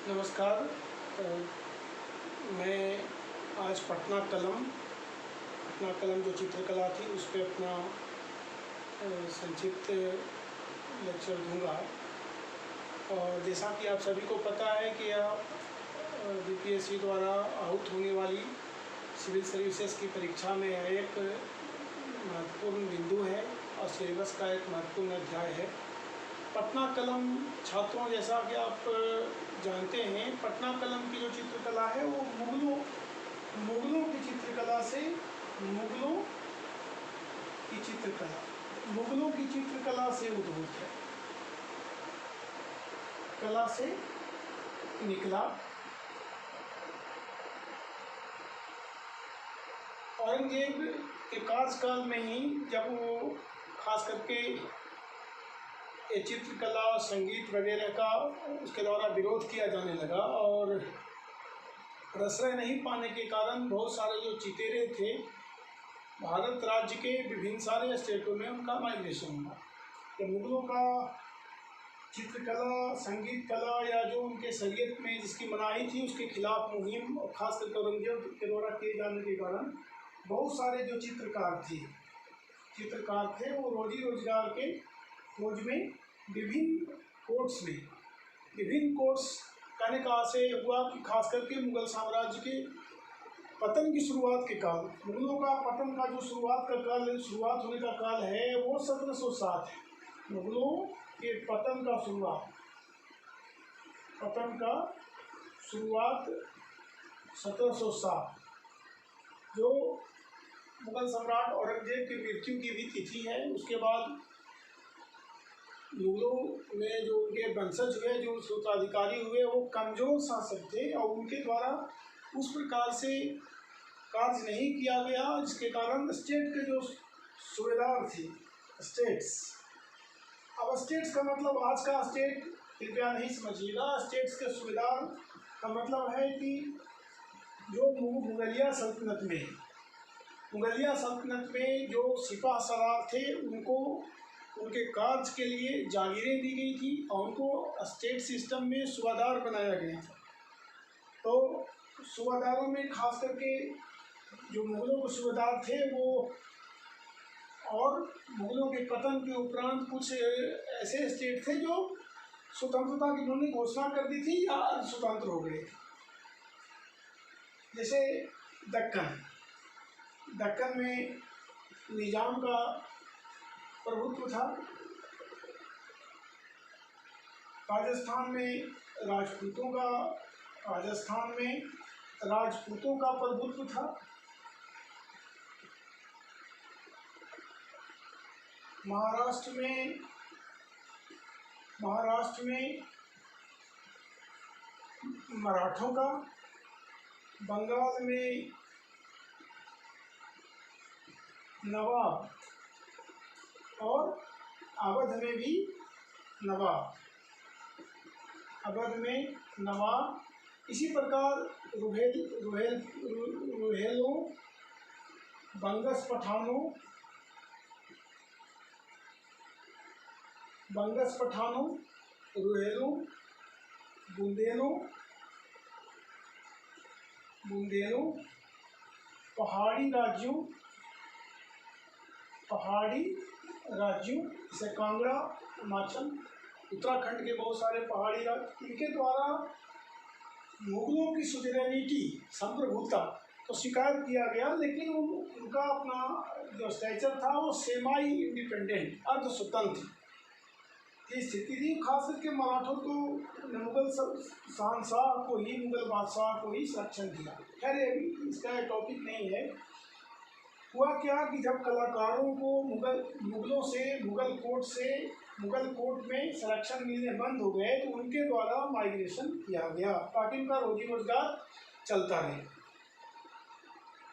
नमस्कार। मैं आज पटना कलम जो चित्रकला थी उस पे अपना संक्षिप्त लेक्चर दूंगा। और जैसा कि आप सभी को पता है कि आप बीपीएससी द्वारा आहूत होने वाली सिविल सर्विसेज की परीक्षा में एक महत्वपूर्ण बिंदु है और सिलेबस का एक महत्वपूर्ण अध्याय है। पटना कलम छात्रों, जैसा कि आप जानते हैं, पटना कलम की जो चित्रकला है वो मुगलों की चित्रकला से उद्भूत है, कला से निकला। औरंगजेब के कार्यकाल में ही जब वो खास करके ये चित्रकला, संगीत वगैरह का उसके द्वारा विरोध किया जाने लगा और प्रश्रय नहीं पाने के कारण बहुत सारे जो चितेरे थे भारत राज्य के विभिन्न सारे स्टेटों में उनका माइग्रेशन हुआ। तो मुगलों का चित्रकला, संगीत कला या जो उनके शरीयत में जिसकी मनाही थी उसके खिलाफ मुहिम और खास करके औरंगजेब के द्वारा किए जाने के कारण बहुत सारे जो चित्रकार थे वो रोजी रोजगार के खोज में विभिन्न कोर्ट्स कहने का आशय हुआ कि खास करके मुगल साम्राज्य के पतन की शुरुआत के काल, मुगलों का पतन का जो शुरुआत होने का काल है वो 1707 है। मुगलों के पतन का शुरुआत 1707, जो मुगल सम्राट औरंगजेब की मृत्यु की भी तिथि है। उसके बाद मुगलों में जो उनके वंशज हुए, जो उत्तराधिकारी हुए, वो कमज़ोर शासक थे और उनके द्वारा उस प्रकार से कार्य नहीं किया गया, जिसके कारण स्टेट के जो सूबेदार थे, अब स्टेट्स का मतलब आज का स्टेट कृपया नहीं समझिएगा। स्टेट्स के सूबेदार का मतलब है कि जो मुगलिया सल्तनत में जो सिपाह सलार थे उनको उनके कार्य के लिए जागीरें दी गई थी और उनको स्टेट सिस्टम में सूबादार बनाया गया था। तो सूबादारों में खास करके जो मुगलों के सूबेदार थे वो, और मुगलों के पतन के उपरांत कुछ ऐसे स्टेट थे जो स्वतंत्रता की उन्होंने घोषणा कर दी थी या स्वतंत्र हो गए थे। जैसे दक्कन में निजाम का प्रभुत्व था, राजस्थान में राजपूतों का प्रभुत्व था, महाराष्ट्र में मराठों का, बंगाल में नवाब और अवध में नवाब। इसी प्रकार रुहेलों, बंगस पठानों, रुहेलों, बुंदेलों, पहाड़ी राज्यों जैसे कांगड़ा, हिमाचल, उत्तराखंड के बहुत सारे पहाड़ी राज्य, इनके द्वारा मुगलों की सुवेरेनिटी, संप्रभुता तो स्वीकार किया गया, लेकिन उनका अपना जो स्टेचर था वो सेमाई इंडिपेंडेंट, अर्ध स्वतंत्र की स्थिति थी। खास करके मराठों को मुगल बादशाह को ही संरक्षण दिया। खैर अभी इसका टॉपिक नहीं है। हुआ क्या कि जब कलाकारों को मुगल कोर्ट में संरक्षण मिलने बंद हो गए तो उनके द्वारा माइग्रेशन किया गया ताकि उनका रोजी रोजगार चलता रहे।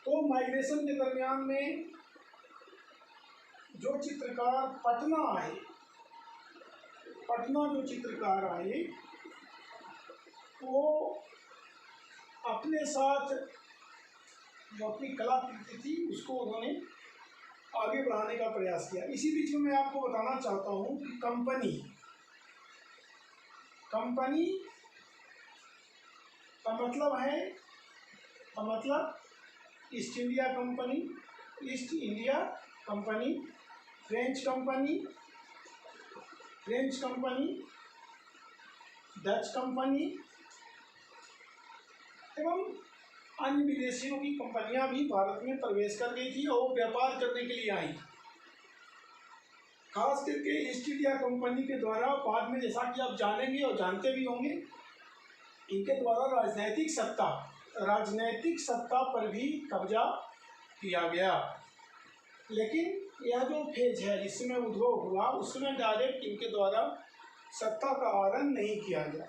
तो माइग्रेशन के दरमियान में जो चित्रकार पटना जो चित्रकार आए वो अपने साथ जो अपनी कलाकृति थी उसको उन्होंने आगे बढ़ाने का प्रयास किया। इसी बीच में मैं आपको बताना चाहता हूँ कि कंपनी का मतलब है, का मतलब east India company, east India company, French company, French company, Dutch company एवं अन्य विदेशियों की कंपनियां भी भारत में प्रवेश कर गई थी और व्यापार करने के लिए आई। खास करके ईस्ट इंडिया कंपनी के द्वारा बाद में, जैसा कि आप जानेंगे और जानते भी होंगे, इनके द्वारा राजनैतिक सत्ता पर भी कब्जा किया गया। लेकिन यह जो फेज है जिसमें उद्भव हुआ, उसमें डायरेक्ट इनके द्वारा सत्ता का आरोहण नहीं किया गया।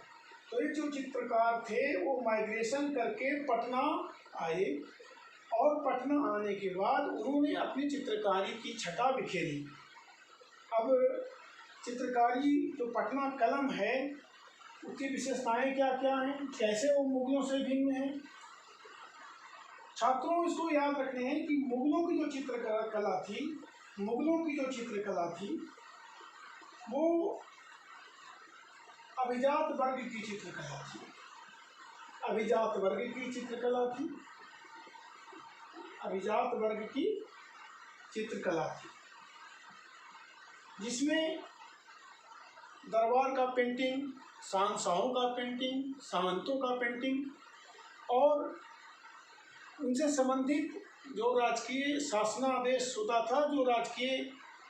तो ये जो चित्रकार थे वो माइग्रेशन करके पटना आए और पटना आने के बाद उन्होंने अपनी चित्रकारी की छटा बिखेरी। अब चित्रकारी जो पटना कलम है उसकी विशेषताएं क्या क्या हैं, कैसे वो मुगलों से भिन्न है। छात्रों इसको याद रखने हैं कि मुगलों की जो चित्रकला थी, मुगलों की जो चित्रकला थी वो अभिजात वर्ग की चित्रकला थी, अभिजात वर्ग की चित्रकला थी, अभिजात वर्ग की चित्रकला थी, जिसमें दरबार का पेंटिंग, शहंशाहों का पेंटिंग, सामंतों का पेंटिंग और उनसे संबंधित जो राजकीय शासनादेश होता था, जो राजकीय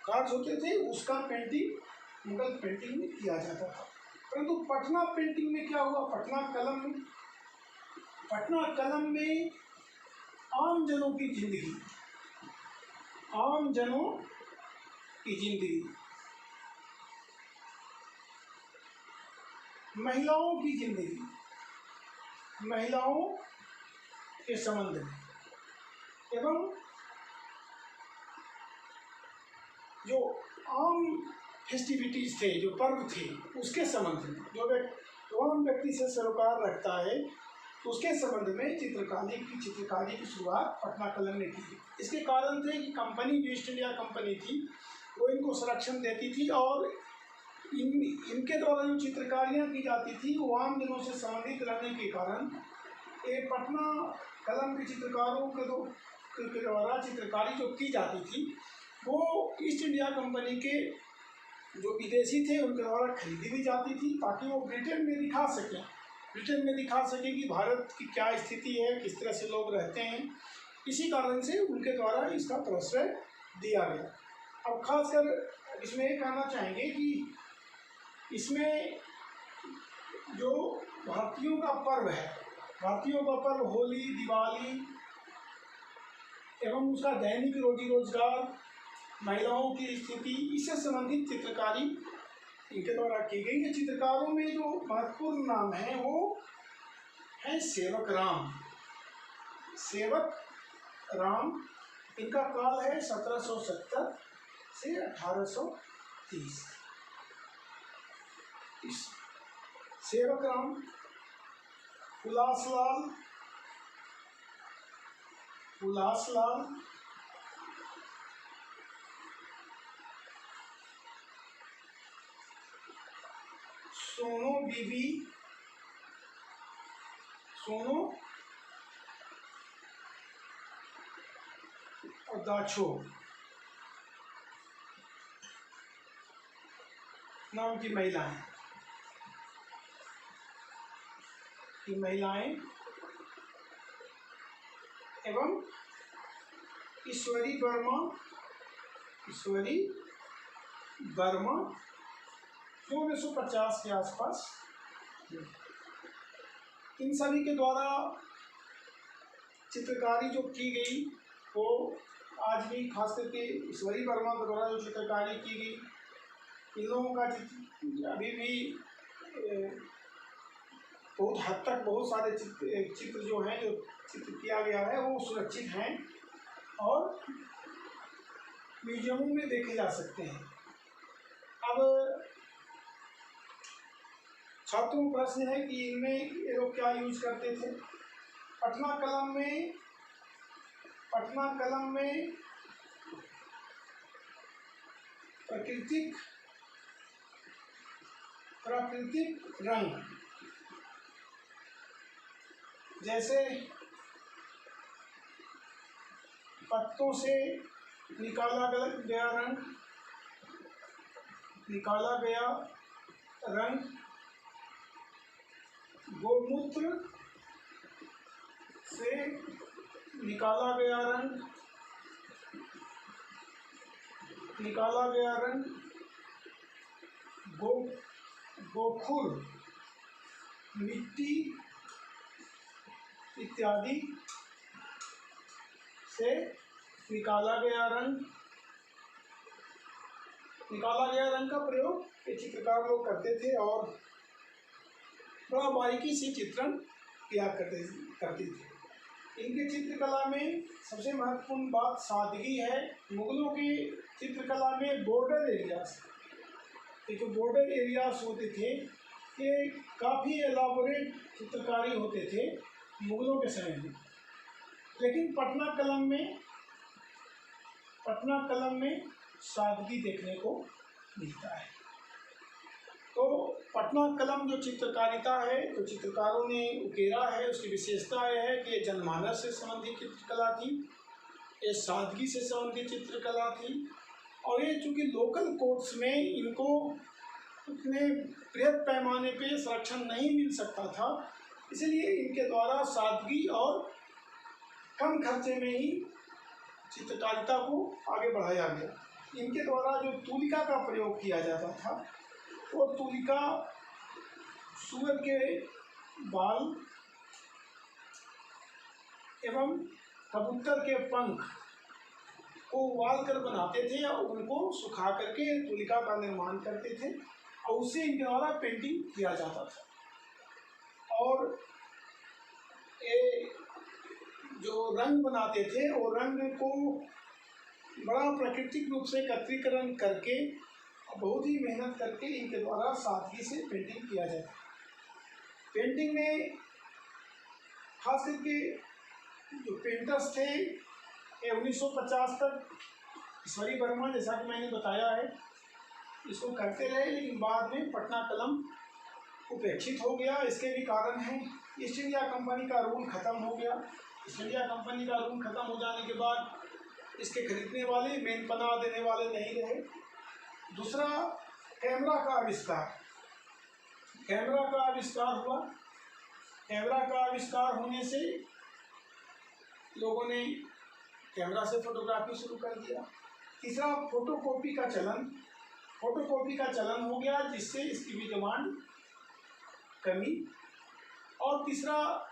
कार्य होते थे, उसका पेंटिंग मुगल पेंटिंग में किया जाता था। परंतु पटना पेंटिंग में क्या हुआ, पटना कलम में आम जनों की जिंदगी, आम जनों की जिंदगी, महिलाओं की जिंदगी, महिलाओं के संबंध में एवं जो आम फेस्टिविटीज थे, जो पर्व थे, उसके संबंध में, जो आम व्यक्ति से सरोकार रखता है उसके संबंध में चित्रकारी की शुरुआत पटना कलम ने की। इसके कारण थे कि कंपनी, जो ईस्ट इंडिया कंपनी थी, वो इनको संरक्षण देती थी और इनके द्वारा जो चित्रकारियाँ की जाती थी वो आम जनों से संबंधित रहने के कारण ये पटना कलम के चित्रकारों के द्वारा चित्रकारी जो की जाती थी वो ईस्ट इंडिया कंपनी के जो विदेशी थे उनके द्वारा खरीदी भी जाती थी, ताकि वो ब्रिटेन में दिखा सकें कि भारत की क्या स्थिति है, किस तरह से लोग रहते हैं। इसी कारण से उनके द्वारा इसका प्रश्रय दिया गया। अब खासकर इसमें ये कहना चाहेंगे कि इसमें जो भारतीयों का पर्व है, भारतीयों का पर्व होली, दिवाली एवं उसका दैनिक रोजी रोजगार, महिलाओं की स्थिति, इससे संबंधित चित्रकारी इनके द्वारा की गई है। चित्रकारों में जो महत्वपूर्ण नाम है वो है सेवक राम। इनका काल है 1770 से 1830। सेवक राम, उलासलाल, सोनो बीबी, सोनो और दाछो नाम की महिलाएं एवं ईश्वरी वर्मा 1950 के आसपास, इन सभी के द्वारा चित्रकारी जो की गई वो आज भी, खास करके ईश्वरी वर्मा के द्वारा जो चित्रकारी की गई, इन लोगों का अभी भी बहुत हद तक बहुत सारे चित्र जो हैं, जो चित्र किया गया है वो सुरक्षित हैं और म्यूजियमों में देखे जा सकते हैं। अब छात्रों को प्रश्न है कि इनमें ये लोग क्या यूज करते थे। पटना कलम में प्राकृतिक रंग, जैसे पत्तों से निकाला गया रंग, गोमूत्र से निकाला गया रंग, गोखुर, मिट्टी इत्यादि से निकाला गया रंग का प्रयोग ये चित्रकार लोग करते थे और बड़ा बारीकी से चित्रण किया करते थे। इनके चित्रकला में सबसे महत्वपूर्ण बात सादगी है। मुगलों की चित्रकला में बॉर्डर एरियाज, जो बॉर्डर एरियाज होते थे ये काफ़ी एलाबोरेट चित्रकारी होते थे मुगलों के समय में, लेकिन पटना कलम में सादगी देखने को मिलता है। तो पटना कलम जो चित्रकारिता है, जो चित्रकारों ने उकेरा है, उसकी विशेषता यह है कि ये जनमानस से संबंधित चित्रकला थी, ये सादगी से संबंधित चित्रकला थी, और ये चूँकि लोकल कोर्ट्स में इनको उतने बृहद पैमाने पे संरक्षण नहीं मिल सकता था, इसलिए इनके द्वारा सादगी और कम खर्चे में ही चित्रकारिता को आगे बढ़ाया गया। इनके द्वारा जो तूलिका का प्रयोग किया जाता था, वो तूलिका सूअर के बाल एवं कबूतर के पंख को उबाल कर बनाते थे और उनको सुखा करके तूलिका का निर्माण करते थे और उससे इनके द्वारा पेंटिंग किया जाता था। और ये जो रंग बनाते थे, वो रंग को बड़ा प्राकृतिक रूप से एकत्रीकरण करके बहुत ही मेहनत करके इनके द्वारा सादगी से पेंटिंग किया जाता है। पेंटिंग में खास करके जो पेंटर्स थे ये 1950 तक ईश्वरी वर्मा, जैसा कि मैंने बताया है, इसको करते रहे, लेकिन बाद में पटना कलम उपेक्षित हो गया। इसके भी कारण हैं, ईस्ट इंडिया कंपनी का रूल ख़त्म हो गया। ईस्ट इंडिया कंपनी का रूल ख़त्म हो जाने के बाद इसके खरीदने वाले, मेहनत देने वाले नहीं रहे। दूसरा, कैमरा का आविष्कार हुआ। कैमरा का आविष्कार होने से लोगों ने कैमरा से फोटोग्राफी शुरू कर दिया। तीसरा, फोटोकॉपी का चलन हो गया, जिससे इसकी भी डिमांड कमी। और तीसरा,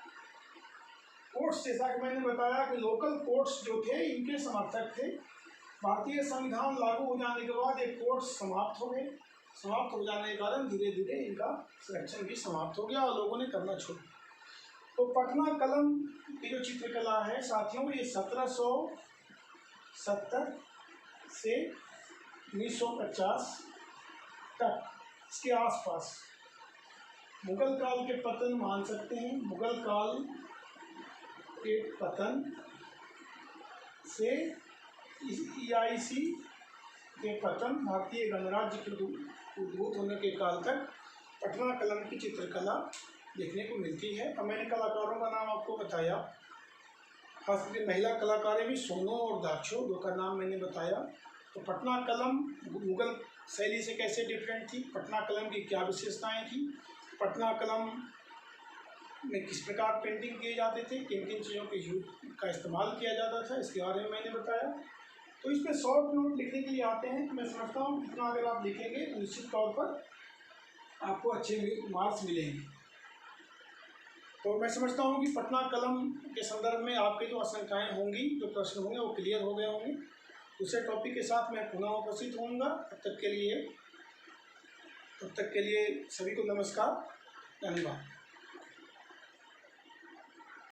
कोर्ट्स, जैसा कि मैंने बताया कि लोकल कोर्ट्स जो थे इनके समर्थक थे। भारतीय संविधान लागू हो जाने के बाद एक कोर्ट्स समाप्त हो गए। समाप्त हो जाने के कारण धीरे धीरे इनका संरक्षण भी समाप्त हो गया और लोगों ने करना छोड़ दिया। तो पटना कलम की जो चित्रकला है साथियों, ये 1770 से 1950 तक, इसके आसपास मुगल काल के पतन मान सकते हैं। मुगल काल के पतन से EIC के पतन, भारतीय गणराज्य के उद्भूत होने के काल तक पटना कलम की चित्रकला देखने को मिलती है। अब मैंने कलाकारों का नाम आपको बताया, खासकर महिला कलाकारें भी सोनो और दाक्षो, दो का नाम मैंने बताया। तो पटना कलम मुगल शैली से कैसे डिफरेंट थी, पटना कलम की क्या विशेषताएं थी, पटना कलम में किस प्रकार पेंटिंग किए जाते थे, किन किन चीज़ों के यूज का इस्तेमाल किया जाता था, इसके बारे में मैंने बताया। तो इसमें शॉर्ट नोट लिखने के लिए आते हैं, तो मैं समझता हूँ इतना अगर आप लिखेंगे तो निश्चित तौर पर आपको अच्छे मार्क्स मिलेंगे। तो मैं समझता हूँ कि पटना कलम के संदर्भ में आपके जो आशंकाएँ होंगी, जो प्रश्न होंगे, वो क्लियर हो गए होंगे। दूसरे टॉपिक के साथ मैं पुनः उपस्थित होऊंगा। तब तक के लिए सभी को नमस्कार, धन्यवाद।